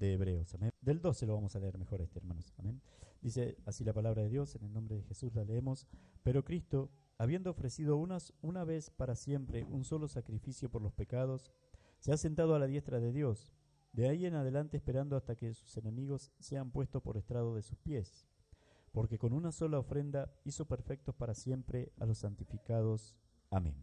de Hebreos. Amén. Del 12 lo vamos a leer mejor hermanos. Amén. Dice así la palabra de Dios, en el nombre de Jesús la leemos. Pero Cristo, habiendo ofrecido una vez para siempre un solo sacrificio por los pecados, se ha sentado a la diestra de Dios, de ahí en adelante esperando hasta que sus enemigos sean puestos por estrado de sus pies. Porque con una sola ofrenda hizo perfectos para siempre a los santificados. Amén.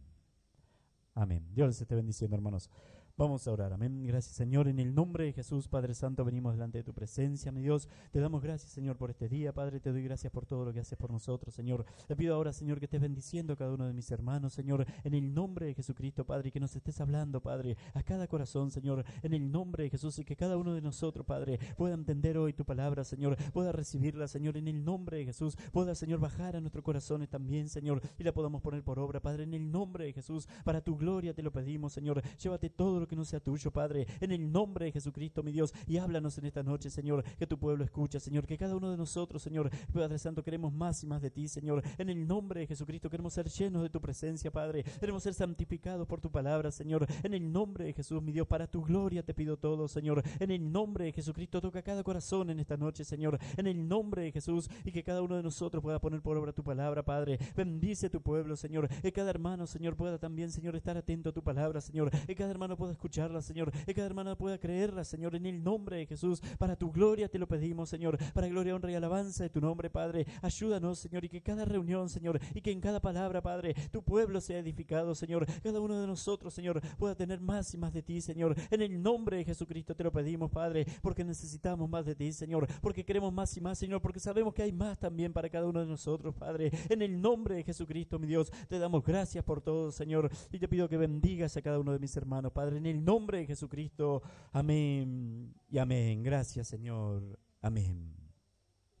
Amén. Dios les esté bendiciendo, hermanos. Vamos a orar. Amén. Gracias, Señor. En el nombre de Jesús, Padre Santo, venimos delante de tu presencia, mi Dios. Te damos gracias, Señor, por este día. Padre, te doy gracias por todo lo que haces por nosotros, Señor. Te pido ahora, Señor, que estés bendiciendo a cada uno de mis hermanos, Señor, en el nombre de Jesucristo, Padre, y que nos estés hablando, Padre, a cada corazón, Señor, en el nombre de Jesús, y que cada uno de nosotros, Padre, pueda entender hoy tu palabra, Señor, pueda recibirla, Señor, en el nombre de Jesús, pueda, Señor, bajar a nuestros corazones también, Señor, y la podamos poner por obra, Padre, en el nombre de Jesús. Para tu gloria te lo pedimos, Señor. Llévate todo lo que no sea tuyo, Padre, en el nombre de Jesucristo, mi Dios, y háblanos en esta noche, Señor, que tu pueblo escucha, Señor, que cada uno de nosotros, Señor, Padre Santo, queremos más y más de ti, Señor, en el nombre de Jesucristo. Queremos ser llenos de tu presencia, Padre, queremos ser santificados por tu palabra, Señor, en el nombre de Jesús, mi Dios. Para tu gloria te pido todo, Señor, en el nombre de Jesucristo. Toca cada corazón en esta noche, Señor, en el nombre de Jesús, y que cada uno de nosotros pueda poner por obra tu palabra, Padre. Bendice tu pueblo, Señor, que cada hermano, Señor, pueda también, Señor, estar atento a tu palabra, Señor, que cada hermano pueda escucharla, Señor, que cada hermano pueda creerla, Señor, en el nombre de Jesús. Para tu gloria te lo pedimos, Señor, para gloria, honra y alabanza de tu nombre, Padre. Ayúdanos, Señor, y que cada reunión, Señor, y que en cada palabra, Padre, tu pueblo sea edificado, Señor. Cada uno de nosotros, Señor, pueda tener más y más de ti, Señor. En el nombre de Jesucristo te lo pedimos, Padre, porque necesitamos más de ti, Señor, porque queremos más y más, Señor, porque sabemos que hay más también para cada uno de nosotros, Padre. En el nombre de Jesucristo, mi Dios, te damos gracias por todo, Señor, y te pido que bendigas a cada uno de mis hermanos, Padre, en el nombre de Jesucristo. Amén y amén. Gracias, Señor. Amén.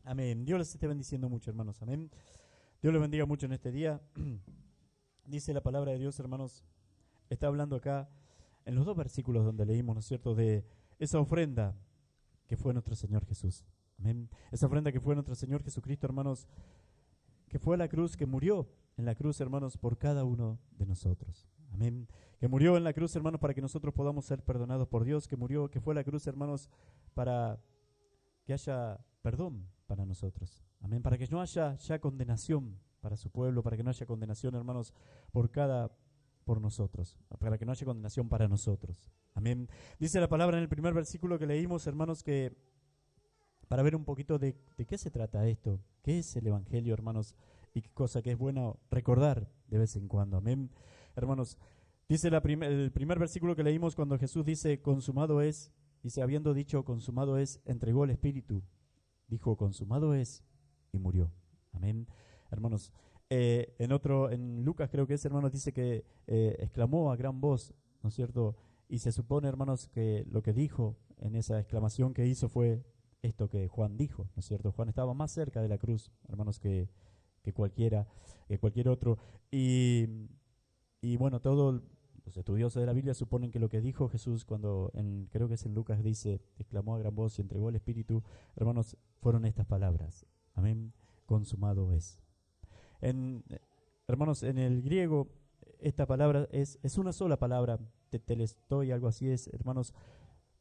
Amén. Dios les esté bendiciendo mucho, hermanos. Amén. Dios les bendiga mucho en este día. Dice la palabra de Dios, hermanos, está hablando acá en los dos versículos donde leímos, ¿no es cierto?, de esa ofrenda que fue nuestro Señor Jesús. Amén. Esa ofrenda que fue nuestro Señor Jesucristo, hermanos, que fue a la cruz, que murió en la cruz, hermanos, por cada uno de nosotros. Amén. Que murió en la cruz, hermanos, para que nosotros podamos ser perdonados por Dios. Que murió, que fue a la cruz, hermanos, para que haya perdón para nosotros. Amén. Para que no haya ya condenación para su pueblo, para que no haya condenación, hermanos, por nosotros, para que no haya condenación para nosotros. Amén. Dice la palabra en el primer versículo que leímos, hermanos, que para ver un poquito de qué se trata esto, qué es el Evangelio, hermanos, y qué cosa que es bueno recordar de vez en cuando. Amén. Hermanos, dice el primer versículo que leímos cuando Jesús dice, consumado es, dice, habiendo dicho consumado es, entregó el Espíritu, dijo consumado es y murió. Amén. Hermanos, en Lucas creo que es, hermanos, dice que exclamó a gran voz, ¿no es cierto? Y se supone, hermanos, que lo que dijo en esa exclamación que hizo fue esto que Juan dijo, ¿no es cierto? Juan estaba más cerca de la cruz, hermanos, que cualquier otro. Y bueno, todos los estudiosos de la Biblia suponen que lo que dijo Jesús cuando, creo que es en Lucas, dice, exclamó a gran voz y entregó el Espíritu, hermanos, fueron estas palabras. Amén. Consumado es. Hermanos, en el griego, esta palabra es una sola palabra, telestoi, algo así es, hermanos,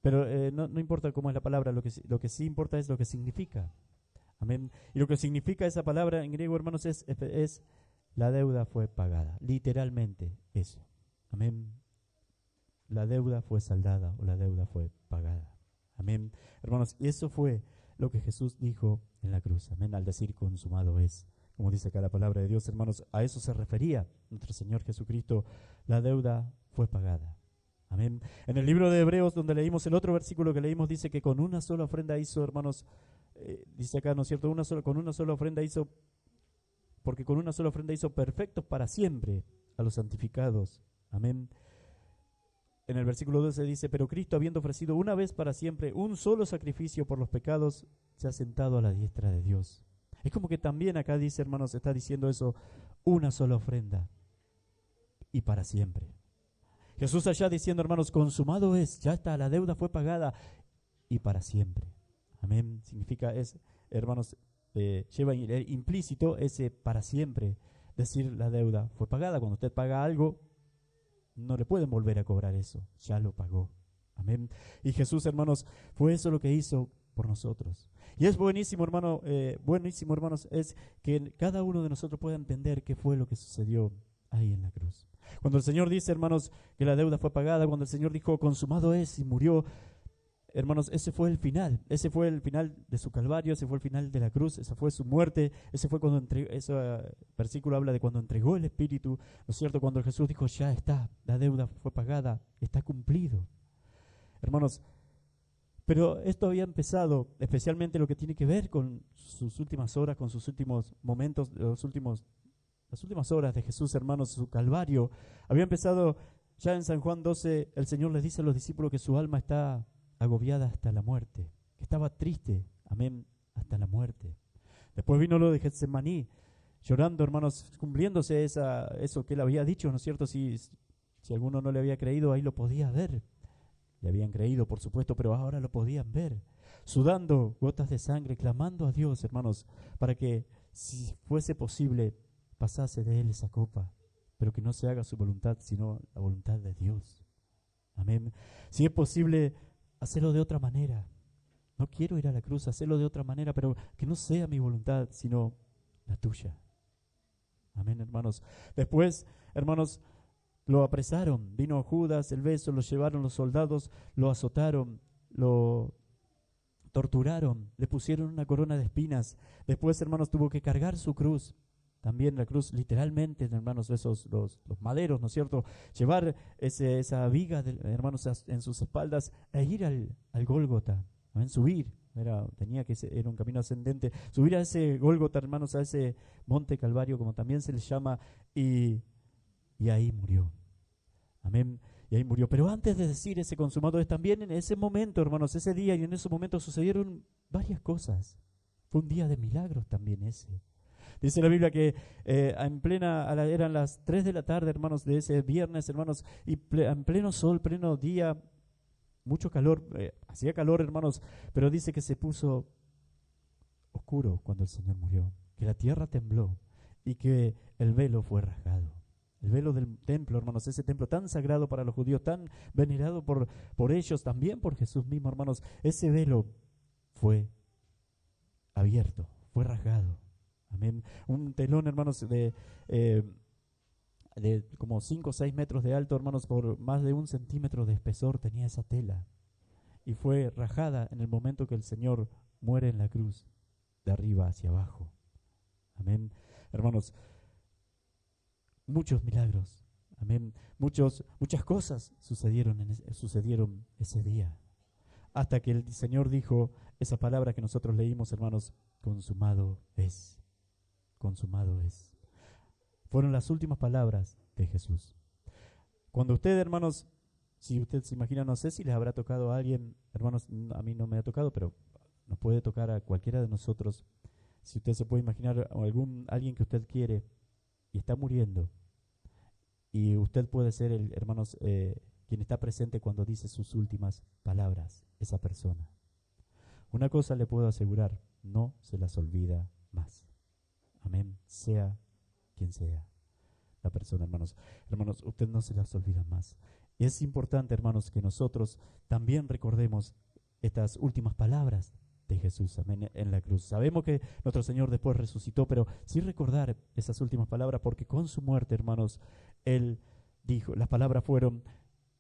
pero no importa cómo es la palabra, lo que sí importa es lo que significa. Amén. Y lo que significa esa palabra en griego, hermanos, es la deuda fue pagada. Literalmente eso. Amén. La deuda fue saldada o la deuda fue pagada. Amén. Hermanos, y eso fue lo que Jesús dijo en la cruz. Amén. Al decir consumado es. Como dice acá la palabra de Dios, hermanos, a eso se refería nuestro Señor Jesucristo. La deuda fue pagada. Amén. En el libro de Hebreos, donde leímos el otro versículo que leímos, dice que con una sola ofrenda hizo, hermanos, dice acá, ¿no es cierto? Con una sola ofrenda hizo, porque con una sola ofrenda hizo perfectos para siempre a los santificados. Amén. En el versículo 12 dice, pero Cristo, habiendo ofrecido una vez para siempre un solo sacrificio por los pecados, se ha sentado a la diestra de Dios. Es como que también acá dice, hermanos, está diciendo eso, una sola ofrenda y para siempre. Jesús allá diciendo, hermanos, consumado es, ya está, la deuda fue pagada y para siempre. Amén. Significa, hermanos, lleva implícito ese para siempre. Decir, la deuda fue pagada. Cuando usted paga algo, no le pueden volver a cobrar eso, ya lo pagó. Amén. Y Jesús, hermanos, fue eso lo que hizo por nosotros. Y es buenísimo, buenísimo, hermanos, es que cada uno de nosotros pueda entender qué fue lo que sucedió ahí en la cruz. Cuando el Señor dice, hermanos, que la deuda fue pagada, cuando el Señor dijo, consumado es, y murió, hermanos, ese fue el final de su calvario, ese fue el final de la cruz, esa fue su muerte, ese fue cuando entregó, ese versículo habla de cuando entregó el Espíritu, ¿no es cierto? Cuando Jesús dijo, ya está, la deuda fue pagada, está cumplido. Hermanos, pero esto había empezado, especialmente lo que tiene que ver con sus últimas horas, con sus últimos momentos, las últimas horas de Jesús, hermanos, su calvario. Había empezado ya en San Juan 12, el Señor les dice a los discípulos que su alma está agobiada hasta la muerte, que estaba triste, amén, hasta la muerte. Después vino lo de Getsemaní, llorando, hermanos, cumpliéndose eso que él había dicho, ¿no es cierto? Si alguno no le había creído, ahí lo podía ver. Le habían creído, por supuesto, pero ahora lo podían ver, sudando gotas de sangre, clamando a Dios, hermanos, para que, si fuese posible, pasase de él esa copa, pero que no se haga su voluntad, sino la voluntad de Dios. Amén. Si es posible, hacerlo de otra manera. No quiero ir a la cruz, hacerlo de otra manera, pero que no sea mi voluntad, sino la tuya. Amén, hermanos. Después, hermanos, lo apresaron, vino Judas, el beso, lo llevaron los soldados, lo azotaron, lo torturaron, le pusieron una corona de espinas. Después, hermanos, tuvo que cargar su cruz. También la cruz, literalmente, hermanos, los maderos, ¿no es cierto? Llevar esa viga, hermanos, en sus espaldas e ir al Gólgota. Amén, subir. Era un camino ascendente. Subir a ese Gólgota, hermanos, a ese monte Calvario, como también se le llama, y ahí murió. Amén. Y ahí murió. Pero antes de decir ese consumado es también en ese momento, hermanos, ese día y en ese momento sucedieron varias cosas. Fue un día de milagros también ese. Dice la Biblia que eran las 3 de la tarde, hermanos, de ese viernes, hermanos, y en pleno sol, pleno día, mucho calor, hacía calor, hermanos, pero dice que se puso oscuro cuando el Señor murió, que la tierra tembló y que el velo fue rasgado. El velo del templo, hermanos, ese templo tan sagrado para los judíos, tan venerado por ellos, también por Jesús mismo, hermanos, ese velo fue abierto, fue rasgado. Amén. Un telón, hermanos, de como 5 o 6 metros de alto, hermanos, por más de 1 centímetro de espesor tenía esa tela. Y fue rajada en el momento que el Señor muere en la cruz, de arriba hacia abajo. Amén. Hermanos, muchos milagros, amén. Muchas cosas sucedieron ese día. Hasta que el Señor dijo esa palabra que nosotros leímos, hermanos, consumado es. Consumado es. Fueron las últimas palabras de Jesús. Cuando usted, hermanos, si usted se imagina, no sé si les habrá tocado a alguien, hermanos, a mí no me ha tocado, pero nos puede tocar a cualquiera de nosotros. Si usted se puede imaginar a alguien que usted quiere y está muriendo, y usted puede ser el, hermanos, quien está presente cuando dice sus últimas palabras, esa persona. Una cosa le puedo asegurar, no se las olvida más. Amén, sea quien sea la persona, hermanos. Hermanos, usted no se las olvida más. Y es importante, hermanos, que nosotros también recordemos estas últimas palabras de Jesús, amén, en la cruz. Sabemos que nuestro Señor después resucitó, pero sí recordar esas últimas palabras, porque con su muerte, hermanos, Él dijo, las palabras fueron,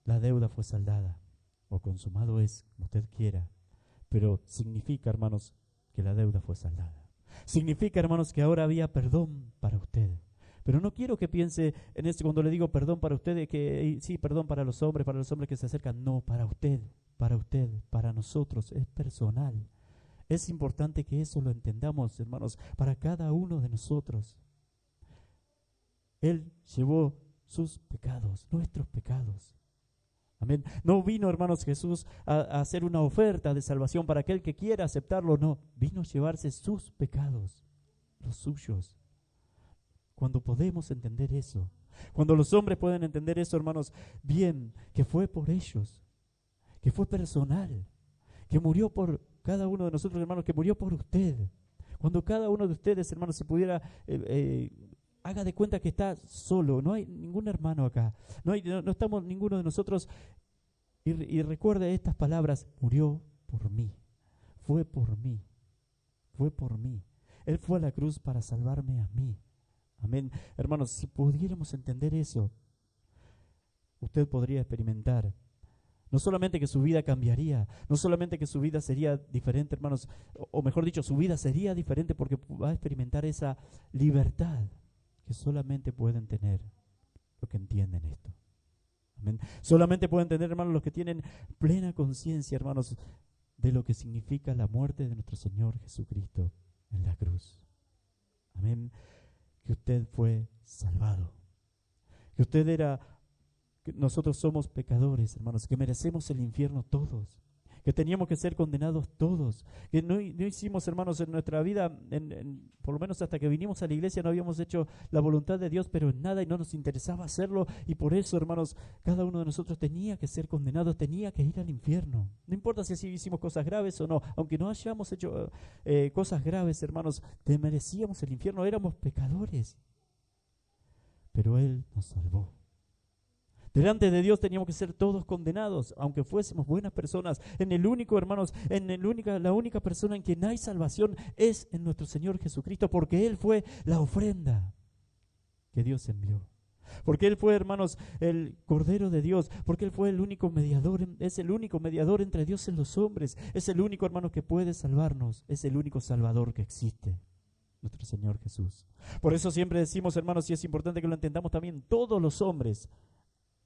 la deuda fue saldada, o consumado es, como usted quiera, pero significa, hermanos, que la deuda fue saldada. Significa, hermanos, que ahora había perdón para usted. Pero no quiero que piense en esto cuando le digo perdón para usted, que sí, perdón para los hombres que se acercan. No, para usted, para nosotros, es personal. Es importante que eso lo entendamos, hermanos, para cada uno de nosotros. Él llevó sus pecados, nuestros pecados. Amén. No vino, hermanos, Jesús a hacer una oferta de salvación para aquel que quiera aceptarlo, no. Vino a llevarse sus pecados, los suyos. Cuando podemos entender eso, cuando los hombres pueden entender eso, hermanos, bien, que fue por ellos, que fue personal, que murió por cada uno de nosotros, hermanos, que murió por usted. Cuando cada uno de ustedes, hermanos, se pudiera... haga de cuenta que está solo, no hay ningún hermano acá, no estamos ninguno de nosotros Y recuerde estas palabras: murió por mí, fue por mí, fue por mí. Él fue a la cruz para salvarme a mí. Amén. Hermanos, si pudiéramos entender eso, usted podría experimentar no solamente que su vida cambiaría, no solamente que su vida sería diferente, hermanos, o mejor dicho, su vida sería diferente porque va a experimentar esa libertad que solamente pueden tener los que entienden esto. Amén. Solamente pueden tener, hermanos, los que tienen plena conciencia, hermanos, de lo que significa la muerte de nuestro Señor Jesucristo en la cruz. Amén. Que usted fue salvado. Que usted era... que nosotros somos pecadores, hermanos, que merecemos el infierno todos, que teníamos que ser condenados todos, que no hicimos, hermanos, en nuestra vida, por lo menos hasta que vinimos a la iglesia, no habíamos hecho la voluntad de Dios, pero en nada, y no nos interesaba hacerlo, y por eso, hermanos, cada uno de nosotros tenía que ser condenado, tenía que ir al infierno. No importa si así hicimos cosas graves o no, aunque no hayamos hecho cosas graves, hermanos, merecíamos el infierno, éramos pecadores, pero Él nos salvó. Delante de Dios teníamos que ser todos condenados, aunque fuésemos buenas personas. En el único, hermanos, la única persona en quien hay salvación es en nuestro Señor Jesucristo, porque Él fue la ofrenda que Dios envió. Porque Él fue, hermanos, el Cordero de Dios, porque Él fue el único mediador, es el único mediador entre Dios y los hombres, es el único, hermanos, que puede salvarnos, es el único Salvador que existe, nuestro Señor Jesús. Por eso siempre decimos, hermanos, y es importante que lo entendamos también, todos los hombres,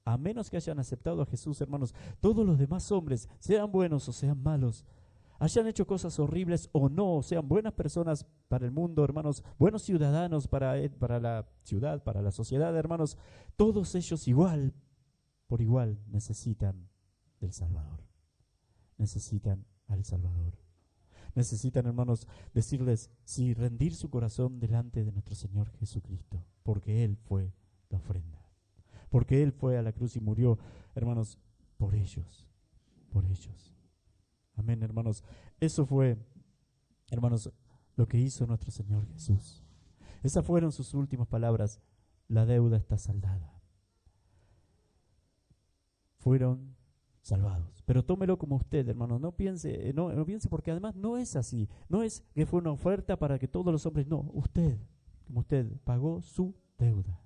a menos que hayan aceptado a Jesús, hermanos, todos los demás hombres, sean buenos o sean malos, hayan hecho cosas horribles o no, sean buenas personas para el mundo, hermanos, buenos ciudadanos para la ciudad, para la sociedad, hermanos, todos ellos por igual, necesitan del Salvador. Necesitan al Salvador. Necesitan, hermanos, decirles, sí, rendir su corazón delante de nuestro Señor Jesucristo, porque Él fue la ofrenda. Porque Él fue a la cruz y murió, hermanos, por ellos, por ellos. Amén, hermanos. Eso fue, hermanos, lo que hizo nuestro Señor Jesús. Esas fueron sus últimas palabras: la deuda está saldada. Fueron salvados. Pero tómelo como usted, hermanos. No piense porque además no es así. No es que fue una oferta para que todos los hombres, no, usted, como usted, pagó su deuda.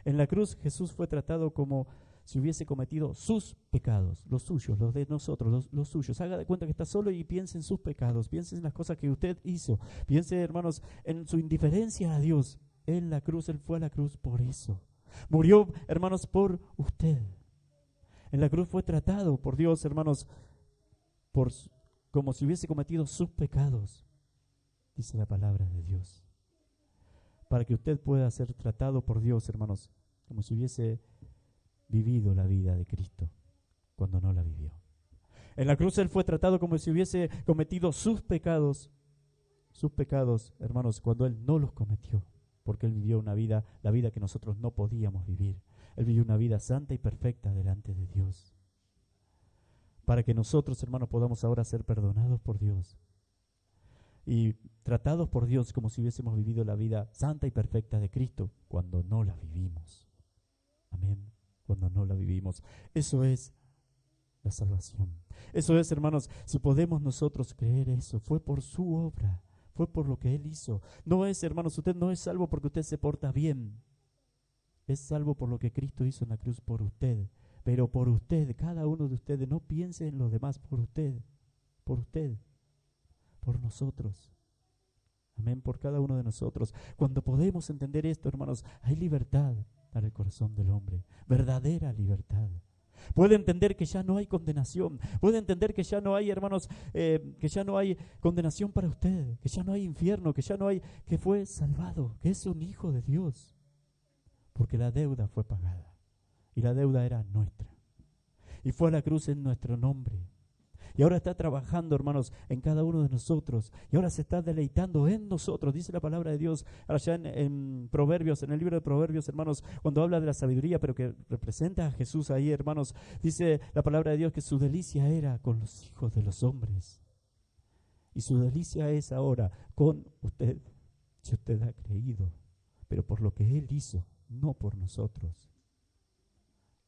En la cruz Jesús fue tratado como si hubiese cometido sus pecados, los suyos, los de nosotros, los suyos. Haga de cuenta que está solo y piense en sus pecados, piense en las cosas que usted hizo, piense, hermanos, en su indiferencia a Dios. En la cruz, Él fue a la cruz por eso. Murió, hermanos, por usted. En la cruz fue tratado por Dios, hermanos, como si hubiese cometido sus pecados, dice la palabra de Dios. Para que usted pueda ser tratado por Dios, hermanos, como si hubiese vivido la vida de Cristo cuando no la vivió. En la cruz Él fue tratado como si hubiese cometido sus pecados, hermanos, cuando Él no los cometió, porque Él vivió la vida que nosotros no podíamos vivir. Él vivió una vida santa y perfecta delante de Dios. Para que nosotros, hermanos, podamos ahora ser perdonados por Dios y tratados por Dios como si hubiésemos vivido la vida santa y perfecta de Cristo cuando no la vivimos. Amén. Cuando no la vivimos. Eso es la salvación. Eso es, hermanos, si podemos nosotros creer eso, fue por su obra, fue por lo que Él hizo. No es, hermanos, usted no es salvo porque usted se porta bien. Es salvo por lo que Cristo hizo en la cruz por usted. Pero por usted, cada uno de ustedes, no piense en los demás, por usted, por nosotros. Amén, por cada uno de nosotros. Cuando podemos entender esto, hermanos, hay libertad para el corazón del hombre, verdadera libertad. Puede entender que ya no hay condenación, puede entender que ya no hay, hermanos, que ya no hay condenación para usted, que ya no hay infierno, que fue salvado, que es un hijo de Dios, porque la deuda fue pagada y la deuda era nuestra. Y fue a la cruz en nuestro nombre. Y ahora está trabajando, hermanos, en cada uno de nosotros. Y ahora se está deleitando en nosotros. Dice la palabra de Dios allá en Proverbios, en el libro de Proverbios, hermanos, cuando habla de la sabiduría, pero que representa a Jesús ahí, hermanos. Dice la palabra de Dios que su delicia era con los hijos de los hombres. Y su delicia es ahora con usted, si usted ha creído, pero por lo que Él hizo, no por nosotros.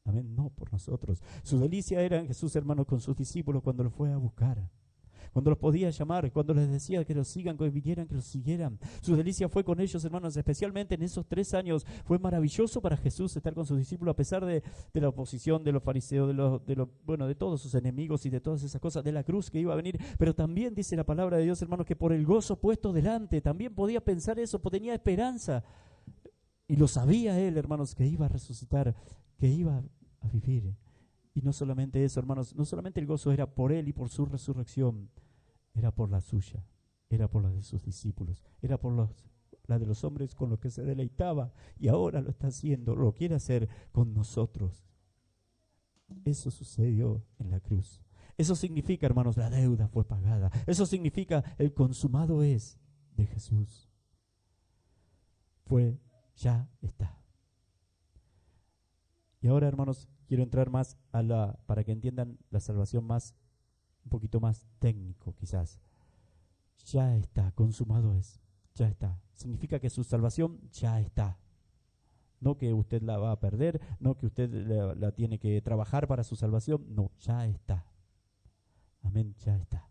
Amén, no por nosotros. Su delicia era en Jesús, hermanos, con sus discípulos cuando los fue a buscar. Cuando los podía llamar, cuando les decía que los sigan, que vinieran, que los siguieran. Su delicia fue con ellos, hermanos, especialmente en esos 3 años. Fue maravilloso para Jesús estar con sus discípulos, a pesar de la oposición de los fariseos, de todos sus enemigos y de todas esas cosas, de la cruz que iba a venir. Pero también dice la palabra de Dios, hermanos, que por el gozo puesto delante, también podía pensar eso, tenía esperanza. Y lo sabía él, hermanos, que iba a resucitar, que iba a vivir. Y no solamente eso, hermanos, no solamente el gozo era por él y por su resurrección, era por la suya, era por la de sus discípulos, era por la de los hombres con los que se deleitaba, y ahora lo está haciendo, lo quiere hacer con nosotros. Eso sucedió en la cruz. Eso significa, hermanos, la deuda fue pagada. Eso significa el consumado es de Jesús. Ya está. Y ahora, hermanos, quiero entrar más para que entiendan la salvación un poquito más técnico quizás. Ya está, consumado es, ya está. Significa que su salvación ya está. No que usted la va a perder, no que usted la tiene que trabajar para su salvación, no, ya está. Amén, ya está.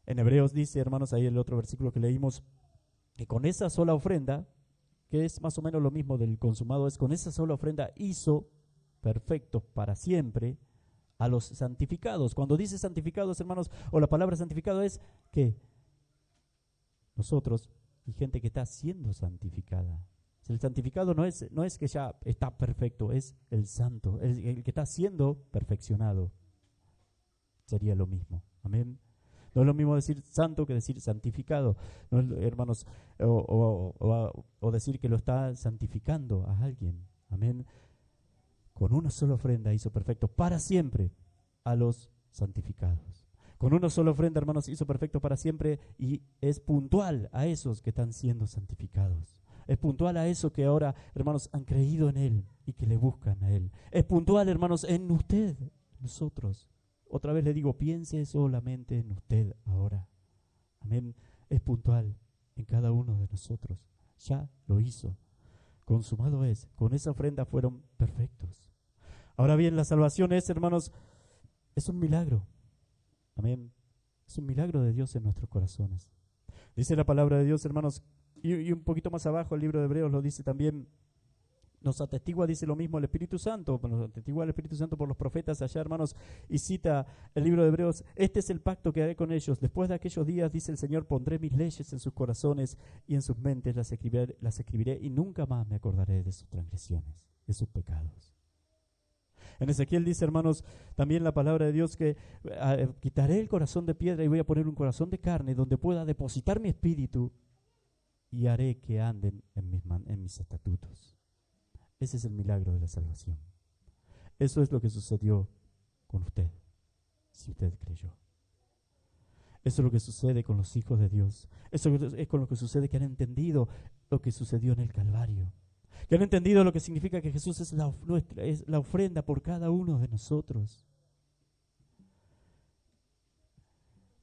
En Hebreos dice, hermanos, ahí el otro versículo que leímos, que con esa sola ofrenda, que es más o menos lo mismo del consumado, es con esa sola ofrenda hizo perfectos para siempre a los santificados. Cuando dice santificados, hermanos, o la palabra santificado es que nosotros y gente que está siendo santificada. El santificado no es que ya está perfecto, es el santo, el que está siendo perfeccionado. Sería lo mismo. Amén. No es lo mismo decir santo que decir santificado. No es, hermanos, o decir que lo está santificando a alguien. Amén. Con una sola ofrenda hizo perfecto para siempre a los santificados. Con una sola ofrenda, hermanos, hizo perfecto para siempre y es puntual a esos que están siendo santificados. Es puntual a esos que ahora, hermanos, han creído en Él y que le buscan a Él. Es puntual, hermanos, en usted, nosotros. Otra vez le digo, piense solamente en usted ahora. Amén. Es puntual en cada uno de nosotros. Ya lo hizo. Consumado es. Con esa ofrenda fueron perfectos. Ahora bien, la salvación es, hermanos, es un milagro. Amén. Es un milagro de Dios en nuestros corazones. Dice la palabra de Dios, hermanos, y un poquito más abajo el libro de Hebreos lo dice también. Nos atestigua, dice lo mismo el Espíritu Santo, nos atestigua el Espíritu Santo por los profetas allá, hermanos, y cita el libro de Hebreos, este es el pacto que haré con ellos, después de aquellos días, dice el Señor, pondré mis leyes en sus corazones y en sus mentes las escribiré y nunca más me acordaré de sus transgresiones, de sus pecados. En Ezequiel dice, hermanos, también la palabra de Dios que quitaré el corazón de piedra y voy a poner un corazón de carne donde pueda depositar mi espíritu y haré que anden en mis estatutos. Ese es el milagro de la salvación. Eso es lo que sucedió con usted, si usted creyó. Eso es lo que sucede con los hijos de Dios. Eso es con lo que sucede que han entendido lo que sucedió en el Calvario. Que han entendido lo que significa que Jesús es la ofrenda por cada uno de nosotros.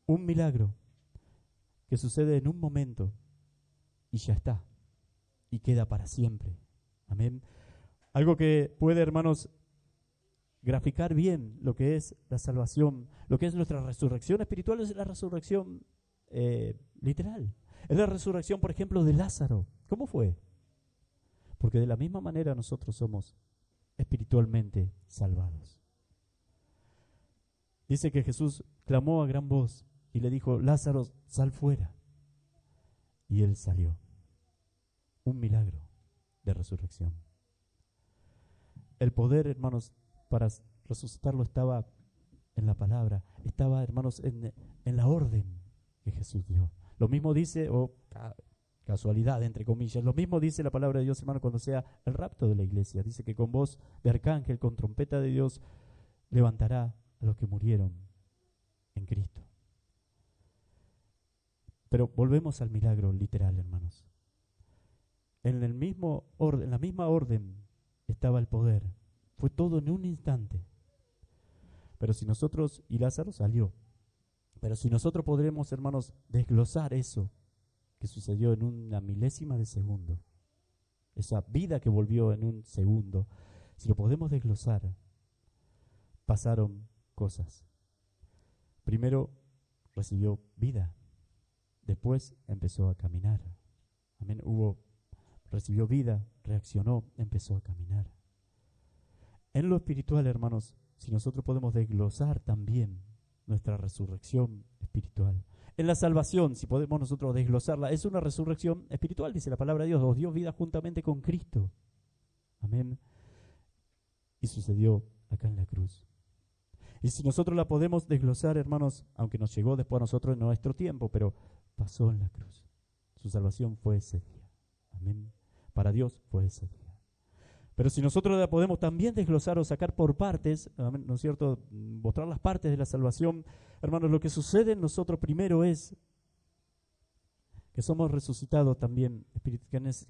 Un milagro que sucede en un momento y ya está. Y queda para siempre. Amén. Algo que puede, hermanos, graficar bien lo que es la salvación, lo que es nuestra resurrección espiritual, es la resurrección literal. Es la resurrección, por ejemplo, de Lázaro. ¿Cómo fue? Porque de la misma manera nosotros somos espiritualmente salvados. Dice que Jesús clamó a gran voz y le dijo, Lázaro, sal fuera. Y él salió. Un milagro de resurrección. El poder, hermanos, para resucitarlo estaba en la palabra, estaba, hermanos, en la orden que Jesús dio. Lo mismo dice, casualidad, entre comillas, lo mismo dice la palabra de Dios, hermano, cuando sea el rapto de la iglesia. Dice que con voz de arcángel, con trompeta de Dios, levantará a los que murieron en Cristo. Pero volvemos al milagro literal, hermanos. En la misma orden estaba el poder. Fue todo en un instante. Pero si nosotros, y Lázaro salió, pero si nosotros podremos, hermanos, desglosar eso que sucedió en una milésima de segundo, esa vida que volvió en un segundo, si lo podemos desglosar, pasaron cosas. Primero recibió vida, después empezó a caminar. Amén. Recibió vida, reaccionó, empezó a caminar. En lo espiritual, hermanos, si nosotros podemos desglosar también nuestra resurrección espiritual. En la salvación, si podemos nosotros desglosarla, es una resurrección espiritual, dice la palabra de Dios, os dio vida juntamente con Cristo. Amén. Y sucedió acá en la cruz. Y si nosotros la podemos desglosar, hermanos, aunque nos llegó después a nosotros en nuestro tiempo, pero pasó en la cruz. Su salvación fue ese día. Amén. Para Dios fue ese día. Pero si nosotros la podemos también desglosar o sacar por partes, amén, ¿no es cierto?, mostrar las partes de la salvación, hermanos, lo que sucede en nosotros primero es que somos resucitados también,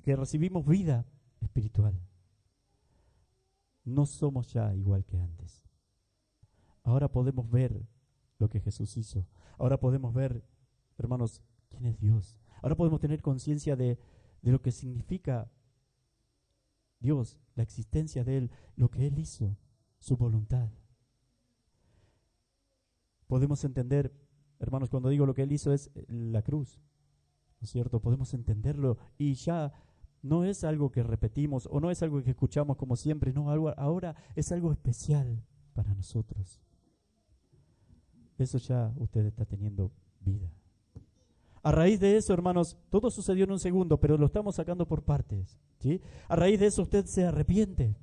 que recibimos vida espiritual. No somos ya igual que antes. Ahora podemos ver lo que Jesús hizo. Ahora podemos ver, hermanos, quién es Dios. Ahora podemos tener conciencia de lo que significa Dios, la existencia de Él, lo que Él hizo, su voluntad. Podemos entender, hermanos, cuando digo lo que Él hizo es la cruz, ¿no es cierto? Podemos entenderlo y ya no es algo que repetimos o no es algo que escuchamos como siempre, no, ahora es algo especial para nosotros. Eso ya usted está teniendo vida. A raíz de eso, hermanos, todo sucedió en un segundo, pero lo estamos sacando por partes, ¿sí? A raíz de eso usted se arrepiente.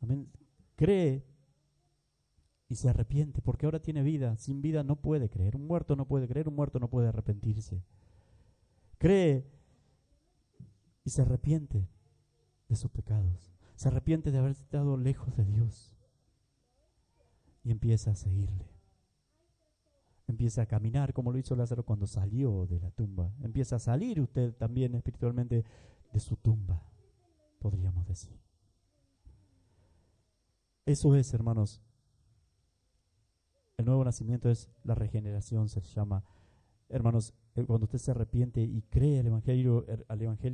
Amén. Cree y se arrepiente, porque ahora tiene vida. Sin vida no puede creer. Un muerto no puede creer, un muerto no puede arrepentirse. Cree y se arrepiente de sus pecados. Se arrepiente de haber estado lejos de Dios. Y empieza a seguirle. Empieza a caminar como lo hizo Lázaro cuando salió de la tumba. Empieza a salir usted también espiritualmente de su tumba, podríamos decir. Eso es, hermanos, el nuevo nacimiento es la regeneración, se llama. Hermanos, cuando usted se arrepiente y cree al evangelio,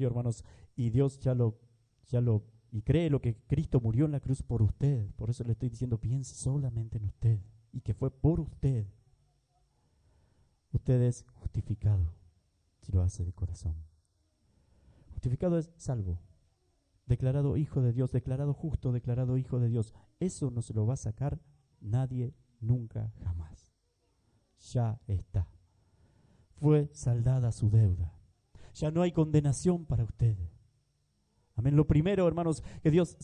hermanos, y Dios y cree lo que Cristo murió en la cruz por usted. Por eso le estoy diciendo, piense solamente en usted y que fue por usted. Usted es justificado si lo hace de corazón. Justificado es salvo, declarado hijo de Dios, declarado justo, declarado hijo de Dios. Eso no se lo va a sacar nadie nunca, jamás. Ya está. Fue saldada su deuda. Ya no hay condenación para usted. Amén. Lo primero, hermanos, que Dios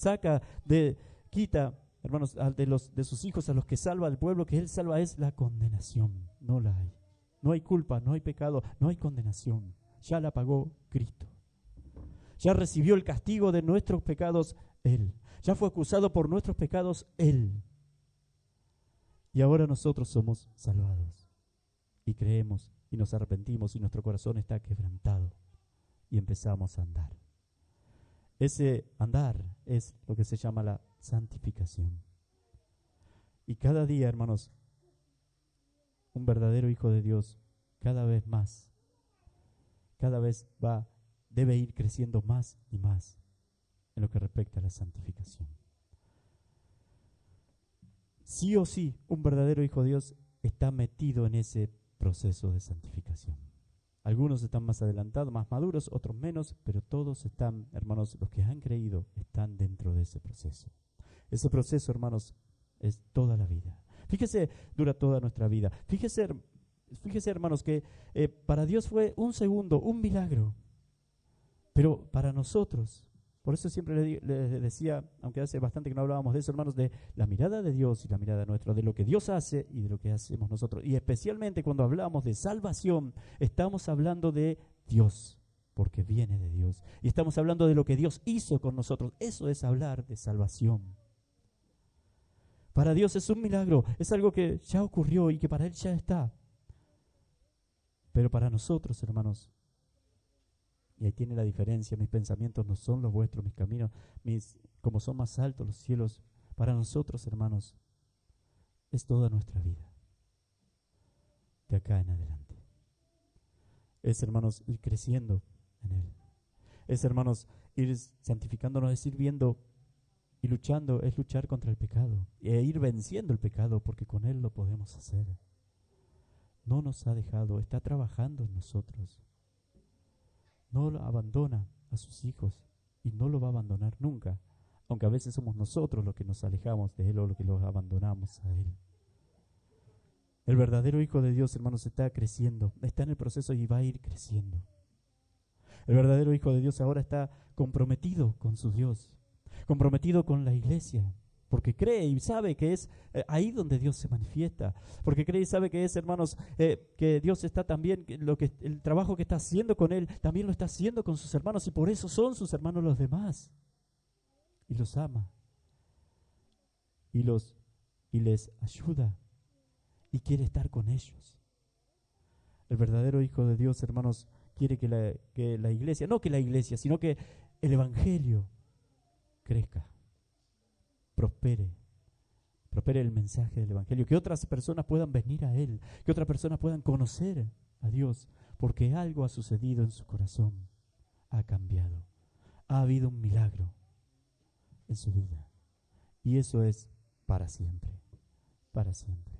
quita, hermanos, de sus hijos, a los que salva al pueblo que Él salva, es la condenación. No la hay. No hay culpa, no hay pecado, no hay condenación. Ya la pagó Cristo. Ya recibió el castigo de nuestros pecados Él. Ya fue acusado por nuestros pecados Él. Y ahora nosotros somos salvados. Y creemos y nos arrepentimos y nuestro corazón está quebrantado. Y empezamos a andar. Ese andar es lo que se llama la santificación. Y cada día, hermanos, un verdadero hijo de Dios, cada vez más, cada vez debe ir creciendo más y más en lo que respecta a la santificación. Sí o sí, un verdadero hijo de Dios está metido en ese proceso de santificación. Algunos están más adelantados, más maduros, otros menos, pero todos están, hermanos, los que han creído, están dentro de ese proceso. Ese proceso, hermanos, es toda la vida. Fíjese, dura toda nuestra vida. Fíjese hermanos, que para Dios fue un segundo, un milagro. Pero para nosotros, por eso siempre le decía, aunque hace bastante que no hablábamos de eso, hermanos, de la mirada de Dios y la mirada nuestra, de lo que Dios hace y de lo que hacemos nosotros. Y especialmente cuando hablamos de salvación, estamos hablando de Dios, porque viene de Dios. Y estamos hablando de lo que Dios hizo con nosotros. Eso es hablar de salvación. Para Dios es un milagro, es algo que ya ocurrió y que para Él ya está. Pero para nosotros, hermanos, y ahí tiene la diferencia, mis pensamientos no son los vuestros, mis caminos, como son más altos los cielos, para nosotros, hermanos, es toda nuestra vida, de acá en adelante. Es, hermanos, ir creciendo en Él. Es, hermanos, ir santificándonos, es ir viendo Y luchando es luchar contra el pecado e ir venciendo el pecado, porque con Él lo podemos hacer. No nos ha dejado, está trabajando en nosotros. No abandona a sus hijos y no lo va a abandonar nunca, aunque a veces somos nosotros los que nos alejamos de Él o los que los abandonamos a Él. El verdadero Hijo de Dios, hermanos, está creciendo, está en el proceso y va a ir creciendo. El verdadero Hijo de Dios ahora está comprometido con su Dios, comprometido con la iglesia, porque cree y sabe que es ahí donde Dios se manifiesta, porque cree y sabe que es, hermanos, que Dios está también, el trabajo que está haciendo con Él, también lo está haciendo con sus hermanos, y por eso son sus hermanos los demás, y los ama, y les ayuda, y quiere estar con ellos. El verdadero Hijo de Dios, hermanos, quiere que la iglesia, no que la iglesia, sino que el Evangelio crezca, prospere el mensaje del Evangelio, que otras personas puedan venir a Él, que otras personas puedan conocer a Dios, porque algo ha sucedido en su corazón, ha cambiado, ha habido un milagro en su vida, y eso es para siempre, para siempre.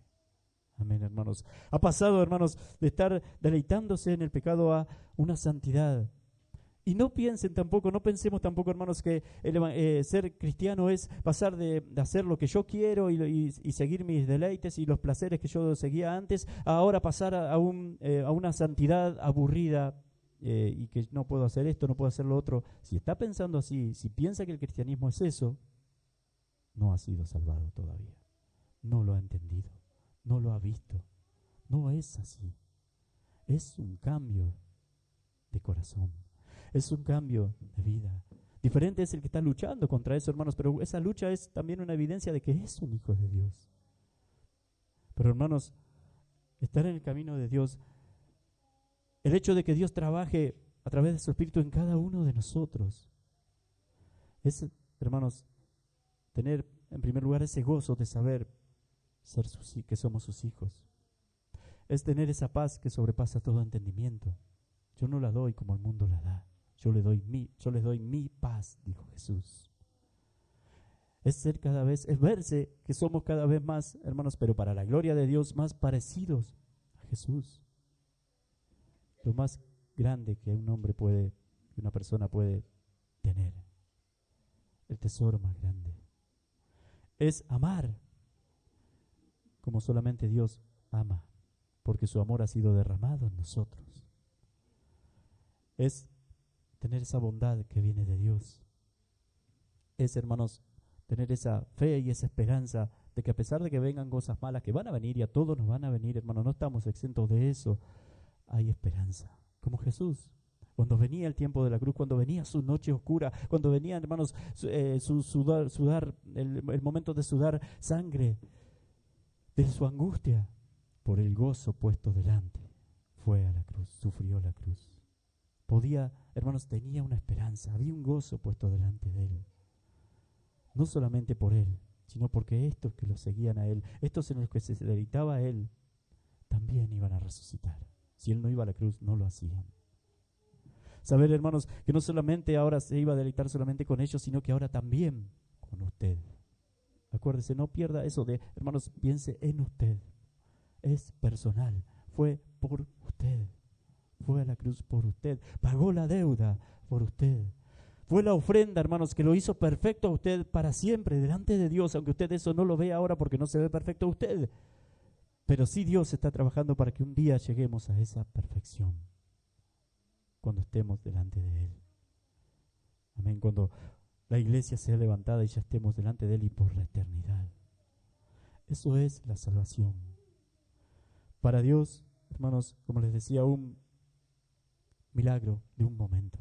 Amén, hermanos. Ha pasado, hermanos, de estar deleitándose en el pecado a una santidad. Y no pensemos tampoco, hermanos, que ser cristiano es pasar de hacer lo que yo quiero y seguir mis deleites y los placeres que yo seguía antes, a ahora pasar a una santidad aburrida y que no puedo hacer esto, no puedo hacer lo otro. Si está pensando así, si piensa que el cristianismo es eso, no ha sido salvado todavía. No lo ha entendido, no lo ha visto. No es así. Es un cambio de corazón. Es un cambio de vida. Diferente es el que está luchando contra eso, hermanos, pero esa lucha es también una evidencia de que es un hijo de Dios. Pero, hermanos, estar en el camino de Dios, el hecho de que Dios trabaje a través de su Espíritu en cada uno de nosotros, es, hermanos, tener en primer lugar ese gozo de saber que somos sus hijos. Es tener esa paz que sobrepasa todo entendimiento. Yo no la doy como el mundo la da. Yo les doy mi paz, dijo Jesús. Es verse que somos cada vez más, hermanos, pero para la gloria de Dios, más parecidos a Jesús. Lo más grande que una persona puede tener. El tesoro más grande. Es amar como solamente Dios ama, porque su amor ha sido derramado en nosotros. Es tener esa bondad que viene de Dios. Es, hermanos, tener esa fe y esa esperanza de que a pesar de que vengan cosas malas, que van a venir y a todos nos van a venir, hermanos, no estamos exentos de eso, hay esperanza. Como Jesús, cuando venía el tiempo de la cruz, cuando venía su noche oscura, cuando venía, hermanos, el momento de sudar sangre de su angustia, por el gozo puesto delante, fue a la cruz, sufrió la cruz. Hermanos, tenía una esperanza, había un gozo puesto delante de Él. No solamente por Él, sino porque estos que lo seguían a Él, estos en los que se deleitaba a Él, también iban a resucitar. Si Él no iba a la cruz, no lo hacían. Saber, hermanos, que no solamente ahora se iba a deleitar solamente con ellos, sino que ahora también con usted. Acuérdese, no pierda eso de, hermanos, piense en usted. Es personal, fue por usted. Fue a la cruz por usted, pagó la deuda por usted. Fue la ofrenda, hermanos, que lo hizo perfecto a usted para siempre, delante de Dios, aunque usted eso no lo ve ahora porque no se ve perfecto a usted. Pero sí Dios está trabajando para que un día lleguemos a esa perfección, cuando estemos delante de Él. Amén, cuando la iglesia sea levantada y ya estemos delante de Él y por la eternidad. Eso es la salvación. Para Dios, hermanos, como les decía, un milagro de un momento.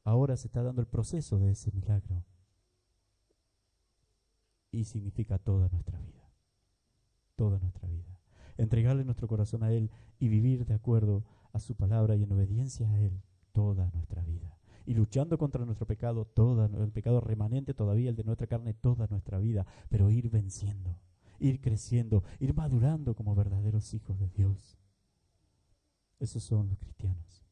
Ahora se está dando el proceso de ese milagro y significa toda nuestra vida, toda nuestra vida. Entregarle nuestro corazón a Él y vivir de acuerdo a su palabra y en obediencia a Él toda nuestra vida. Y luchando contra nuestro pecado, el pecado remanente todavía, el de nuestra carne, toda nuestra vida, pero ir venciendo, ir creciendo, ir madurando como verdaderos hijos de Dios. Esos son los cristianos.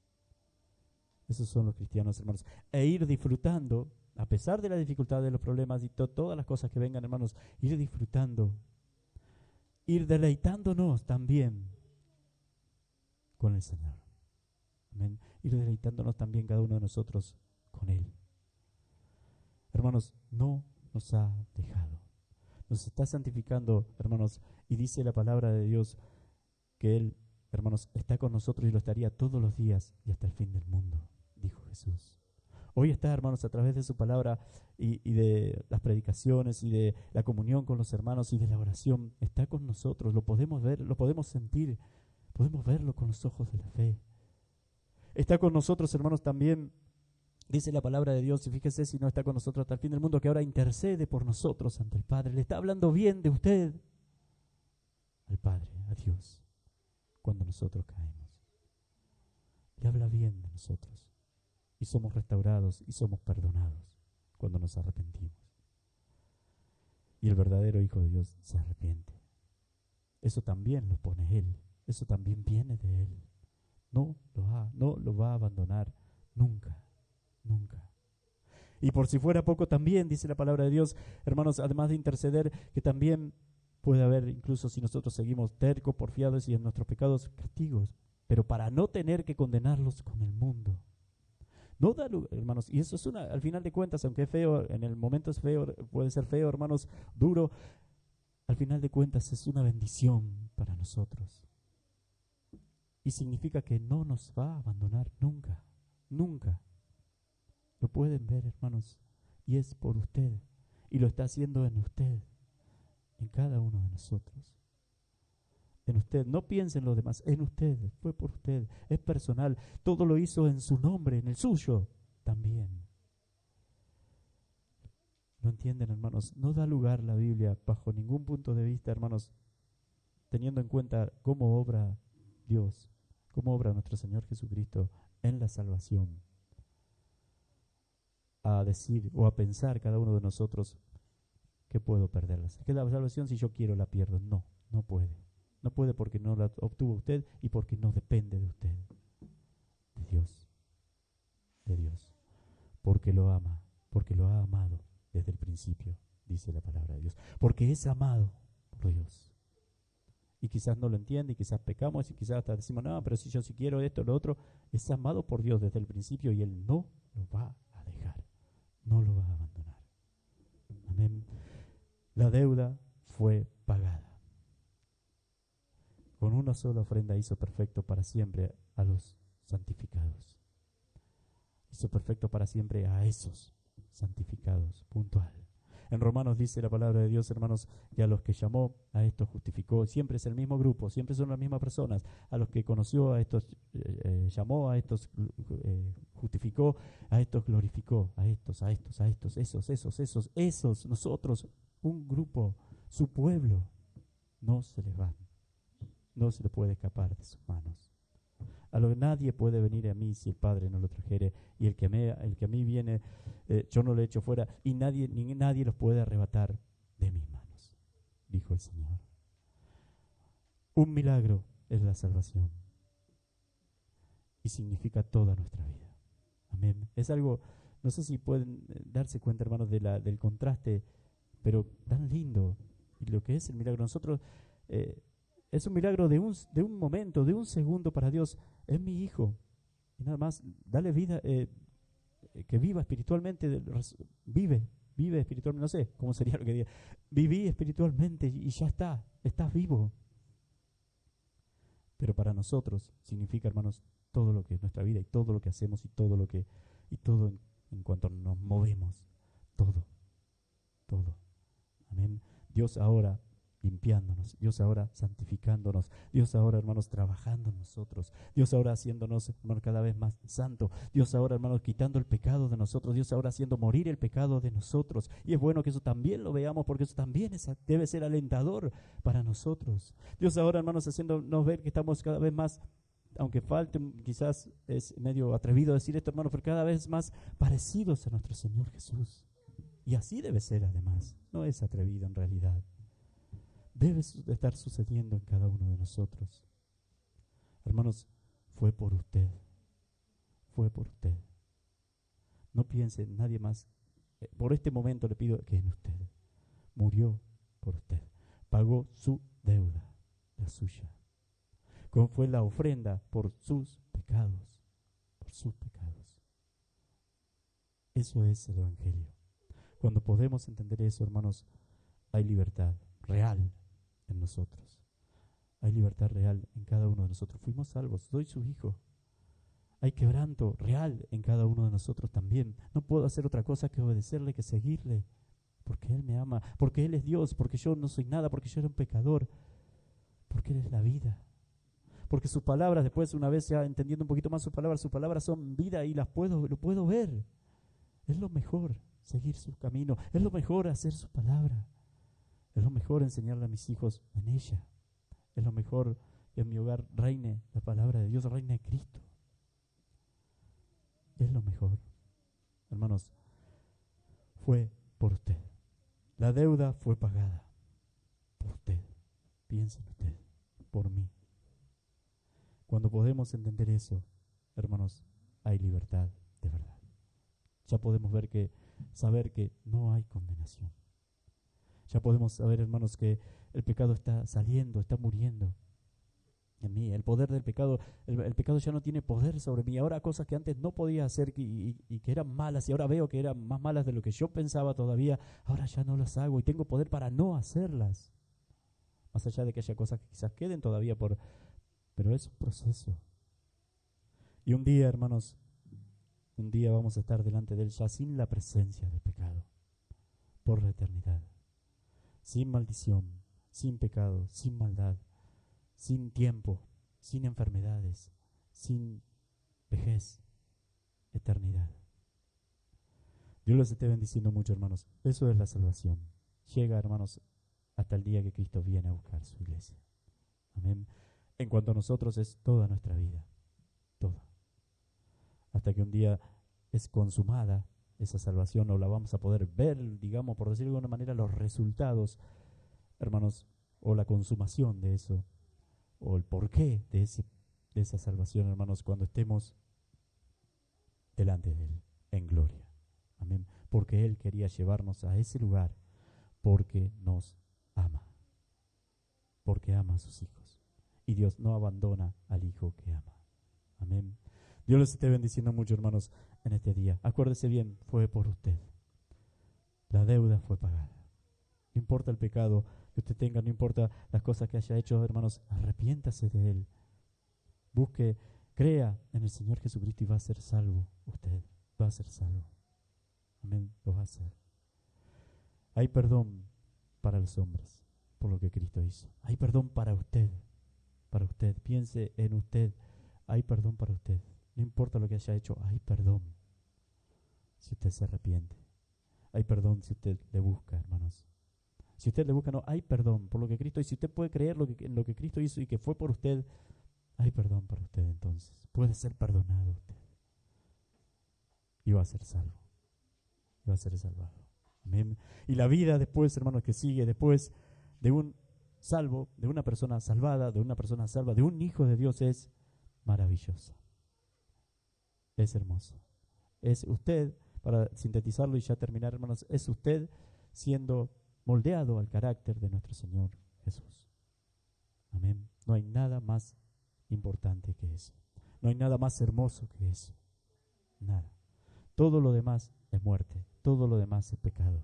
Esos son los cristianos, hermanos. E ir disfrutando a pesar de la dificultad, de los problemas y todas las cosas que vengan, hermanos, ir disfrutando, ir deleitándonos también con el Señor. Amén. Ir deleitándonos también cada uno de nosotros con Él. Hermanos, no nos ha dejado. Nos está santificando, hermanos, y dice la palabra de Dios que Él, hermanos, está con nosotros y lo estaría todos los días y hasta el fin del mundo, dijo Jesús. Hoy está, hermanos, a través de su palabra y de las predicaciones y de la comunión con los hermanos y de la oración, está con nosotros, lo podemos ver, lo podemos sentir, podemos verlo con los ojos de la fe. Está con nosotros, hermanos, también, dice la palabra de Dios, y fíjese si no está con nosotros hasta el fin del mundo, que ahora intercede por nosotros ante el Padre. Le está hablando bien de usted al Padre, a Dios, cuando nosotros caemos. Le habla bien de nosotros. Y somos restaurados y somos perdonados cuando nos arrepentimos. Y el verdadero Hijo de Dios se arrepiente. Eso también lo pone Él. Eso también viene de Él. No lo va a abandonar nunca, nunca. Y por si fuera poco también, dice la palabra de Dios, hermanos, además de interceder, que también puede haber, incluso si nosotros seguimos tercos, porfiados y en nuestros pecados, castigos, pero para no tener que condenarlos con el mundo. No da lugar, hermanos, y eso es al final de cuentas, aunque es feo, en el momento es feo, puede ser feo, hermanos, duro, al final de cuentas es una bendición para nosotros. Y significa que no nos va a abandonar nunca, nunca. Lo pueden ver, hermanos, y es por usted, y lo está haciendo en usted, en cada uno de nosotros. En usted, no piensen los demás, en usted, fue por usted, es personal, todo lo hizo en su nombre, en el suyo también. ¿Lo entienden, hermanos? No da lugar la Biblia bajo ningún punto de vista, hermanos, teniendo en cuenta cómo obra Dios, cómo obra nuestro Señor Jesucristo en la salvación, a decir o a pensar cada uno de nosotros que puedo perderla. Que la salvación, si yo quiero, la pierdo. No, no puede. No puede porque no la obtuvo usted y porque no depende de usted, de Dios, porque lo ama, porque lo ha amado desde el principio, dice la palabra de Dios, porque es amado por Dios. Y quizás no lo entiende y quizás pecamos y quizás hasta decimos, no, pero si yo sí quiero esto, lo otro, es amado por Dios desde el principio y Él no lo va a dejar, no lo va a abandonar. Amén. La deuda fue pagada. Con una sola ofrenda hizo perfecto para siempre a los santificados. Hizo perfecto para siempre a esos santificados, puntual. En Romanos dice la palabra de Dios, hermanos, que a los que llamó, a estos justificó. Siempre es el mismo grupo, siempre son las mismas personas. A los que conoció, a estos llamó, a estos justificó, a estos glorificó, a estos, esos, nosotros, un grupo, su pueblo, no se les va. No se le puede escapar de sus manos. A lo que nadie puede venir a mí si el Padre no lo trajere, y el que a mí viene, yo no lo echo fuera, y nadie los puede arrebatar de mis manos, dijo el Señor. Un milagro es la salvación, y significa toda nuestra vida. Amén. Es algo, no sé si pueden darse cuenta, hermanos, del contraste, pero tan lindo, y lo que es el milagro. Nosotros, es un milagro de un momento, de un segundo para Dios. Es mi hijo. Y nada más, dale vida, que viva espiritualmente, vive espiritualmente, no sé cómo sería lo que diga. Viví espiritualmente y ya está, estás vivo. Pero para nosotros significa, hermanos, todo lo que es nuestra vida y todo lo que hacemos y todo en cuanto nos movemos, todo. Amén. Dios ahora limpiándonos, Dios ahora santificándonos, Dios ahora, hermanos, trabajando en nosotros, Dios ahora haciéndonos, hermanos, cada vez más santo, Dios ahora, hermanos, quitando el pecado de nosotros, Dios ahora haciendo morir el pecado de nosotros. Y es bueno que eso también lo veamos, porque eso también debe ser alentador para nosotros. Dios ahora, hermanos, haciéndonos ver que estamos cada vez más, aunque falte, quizás es medio atrevido decir esto, hermanos, pero cada vez más parecidos a nuestro Señor Jesús. Y así debe ser, además, no es atrevido en realidad. Debe estar sucediendo en cada uno de nosotros. Hermanos, fue por usted. No piense en nadie más por este momento le pido que en usted. Murió por usted. Pagó su deuda, la suya. ¿Cómo fue la ofrenda por sus pecados? Por sus pecados. Eso es el Evangelio. Cuando podemos entender eso, hermanos, hay libertad real en nosotros. Hay libertad real en cada uno de nosotros. Fuimos salvos, soy su hijo. Hay quebranto real en cada uno de nosotros también. No puedo hacer otra cosa que obedecerle, que seguirle. Porque Él me ama, porque Él es Dios, porque yo no soy nada, porque yo era un pecador. Porque Él es la vida. Porque sus palabras, después una vez ya entendiendo un poquito más sus palabras son vida y lo puedo ver. Es lo mejor seguir su camino, es lo mejor hacer su palabra. Es lo mejor enseñarle a mis hijos en ella. Es lo mejor que en mi hogar reine la palabra de Dios, reine Cristo. Es lo mejor. Hermanos, fue por usted. La deuda fue pagada por usted. Piensa en usted, por mí. Cuando podemos entender eso, hermanos, hay libertad de verdad. Ya podemos saber que no hay condenación. Ya podemos saber, hermanos, que el pecado está saliendo, está muriendo en mí. El poder del pecado, el pecado ya no tiene poder sobre mí. Ahora cosas que antes no podía hacer y que eran malas, y ahora veo que eran más malas de lo que yo pensaba todavía, ahora ya no las hago y tengo poder para no hacerlas. Más allá de que haya cosas que quizás queden todavía pero es un proceso. Y un día, hermanos, un día vamos a estar delante de Él ya sin la presencia del pecado, por la eternidad. Sin maldición, sin pecado, sin maldad, sin tiempo, sin enfermedades, sin vejez, eternidad. Dios los esté bendiciendo mucho, hermanos. Eso es la salvación. Llega, hermanos, hasta el día que Cristo viene a buscar su iglesia. Amén. En cuanto a nosotros es toda nuestra vida, toda. Hasta que un día es consumada esa salvación o la vamos a poder ver, digamos, por decirlo de alguna manera, los resultados, hermanos, o la consumación de eso, o el porqué de esa salvación, hermanos, cuando estemos delante de Él, en gloria. Amén. Porque Él quería llevarnos a ese lugar, porque nos ama. Porque ama a sus hijos. Y Dios no abandona al hijo que ama. Amén. Dios les esté bendiciendo mucho, hermanos, en este día. Acuérdese bien, fue por usted. La deuda fue pagada. No importa el pecado que usted tenga, no importa las cosas que haya hecho, hermanos, arrepiéntase de él. Busque, crea en el Señor Jesucristo y va a ser salvo. Usted va a ser salvo. Amén, lo va a hacer. Hay perdón para los hombres por lo que Cristo hizo. Hay perdón para usted. Para usted. Piense en usted. Hay perdón para usted. No importa lo que haya hecho, hay perdón si usted se arrepiente. Hay perdón si usted le busca, hermanos. Si usted le busca, no, hay perdón por lo que Cristo hizo. Si usted puede creer en lo que Cristo hizo y que fue por usted, hay perdón para usted entonces. Puede ser perdonado usted. Y va a ser salvo. Y va a ser salvado. Amén. Y la vida después, hermanos, que sigue después de un salvo, de una persona salvada, de una persona salva, de un hijo de Dios es maravillosa. Es hermoso. Es usted, para sintetizarlo y ya terminar, hermanos, es usted siendo moldeado al carácter de nuestro Señor Jesús. Amén. No hay nada más importante que eso. No hay nada más hermoso que eso. Nada. Todo lo demás es muerte. Todo lo demás es pecado.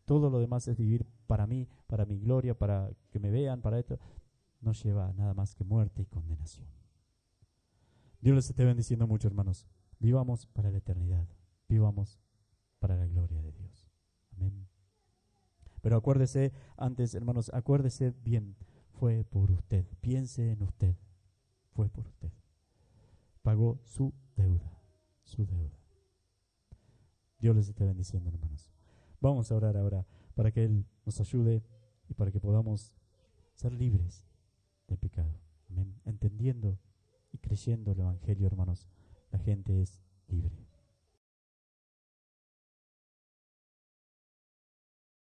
Todo lo demás es vivir para mí, para mi gloria, para que me vean, para esto. No lleva a nada más que muerte y condenación. Dios les esté bendiciendo mucho, hermanos. Vivamos para la eternidad. Vivamos para la gloria de Dios. Amén. Pero acuérdese, antes, hermanos, acuérdese bien, fue por usted. Piense en usted. Fue por usted. Pagó su deuda. Su deuda. Dios les esté bendiciendo, hermanos. Vamos a orar ahora para que Él nos ayude y para que podamos ser libres del pecado. Amén. Entendiendo y creyendo el Evangelio, hermanos, la gente es libre.